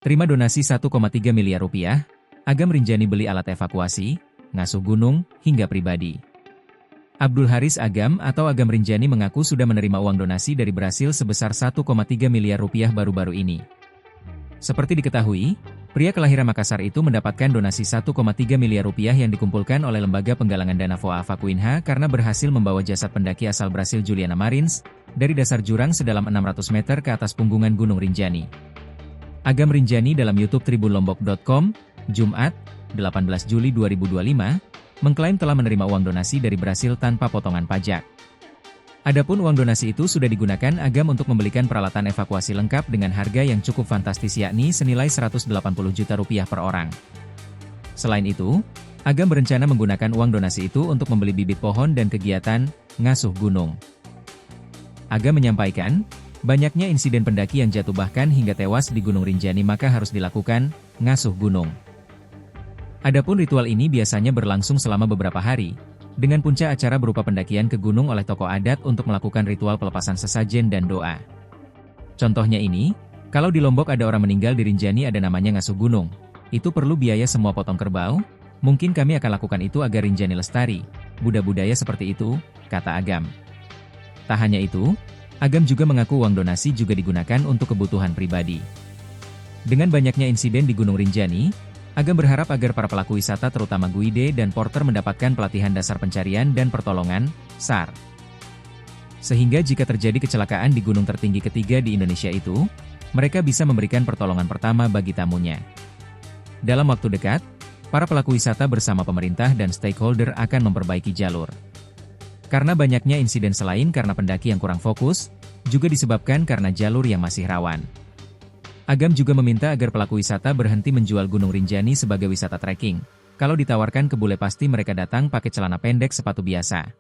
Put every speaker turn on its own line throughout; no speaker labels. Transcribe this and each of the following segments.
Terima donasi 1,3 miliar rupiah, Agam Rinjani beli alat evakuasi, ngasuh gunung, hingga pribadi. Abdul Haris Agam atau Agam Rinjani mengaku sudah menerima uang donasi dari Brasil sebesar 1,3 miliar rupiah baru-baru ini. Seperti diketahui, pria kelahiran Makassar itu mendapatkan donasi 1,3 miliar rupiah yang dikumpulkan oleh Lembaga Penggalangan Dana Voa Vakuinha karena berhasil membawa jasad pendaki asal Brasil Juliana Marins dari dasar jurang sedalam 600 meter ke atas punggungan Gunung Rinjani. Agam Rinjani dalam YouTube tribunlombok.com, Jumat, 18 Juli 2025, mengklaim telah menerima uang donasi dari Brasil tanpa potongan pajak. Adapun uang donasi itu sudah digunakan Agam untuk membelikan peralatan evakuasi lengkap dengan harga yang cukup fantastis yakni senilai 180 juta rupiah per orang. Selain itu, Agam berencana menggunakan uang donasi itu untuk membeli bibit pohon dan kegiatan ngasuh gunung. Agam menyampaikan, banyaknya insiden pendaki yang jatuh bahkan hingga tewas di Gunung Rinjani maka harus dilakukan ngasuh gunung. Adapun ritual ini biasanya berlangsung selama beberapa hari, dengan puncak acara berupa pendakian ke gunung oleh tokoh adat untuk melakukan ritual pelepasan sesajen dan doa. Contohnya ini, kalau di Lombok ada orang meninggal di Rinjani ada namanya ngasuh gunung, itu perlu biaya semua potong kerbau, mungkin kami akan lakukan itu agar Rinjani lestari, budaya seperti itu, kata Agam. Tak hanya itu, Agam juga mengaku uang donasi juga digunakan untuk kebutuhan pribadi. Dengan banyaknya insiden di Gunung Rinjani, Agam berharap agar para pelaku wisata terutama guide dan porter mendapatkan pelatihan dasar pencarian dan pertolongan, SAR. Sehingga jika terjadi kecelakaan di gunung tertinggi ketiga di Indonesia itu, mereka bisa memberikan pertolongan pertama bagi tamunya. Dalam waktu dekat, para pelaku wisata bersama pemerintah dan stakeholder akan memperbaiki jalur. Karena banyaknya insiden selain karena pendaki yang kurang fokus, juga disebabkan karena jalur yang masih rawan. Agam juga meminta agar pelaku wisata berhenti menjual Gunung Rinjani sebagai wisata trekking. Kalau ditawarkan ke bule pasti mereka datang pakai celana pendek sepatu biasa.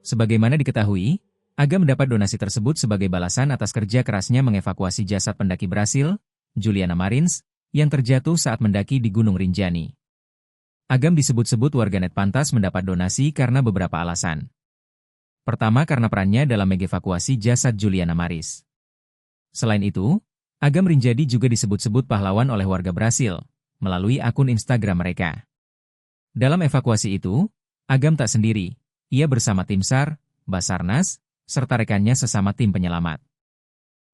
Sebagaimana diketahui, Agam mendapat donasi tersebut sebagai balasan atas kerja kerasnya mengevakuasi jasad pendaki Brasil, Juliana Marins, yang terjatuh saat mendaki di Gunung Rinjani. Agam disebut-sebut warganet pantas mendapat donasi karena beberapa alasan. Pertama karena perannya dalam mengevakuasi jasad Juliana Marins. Selain itu, Agam Rinjani juga disebut-sebut pahlawan oleh warga Brasil, melalui akun Instagram mereka. Dalam evakuasi itu, Agam tak sendiri, ia bersama tim SAR, Basarnas, serta rekannya sesama tim penyelamat.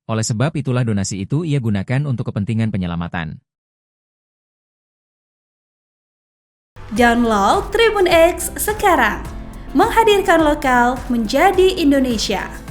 Oleh sebab itulah donasi itu ia gunakan untuk kepentingan penyelamatan.
Download Tribun X sekarang, menghadirkan lokal menjadi Indonesia.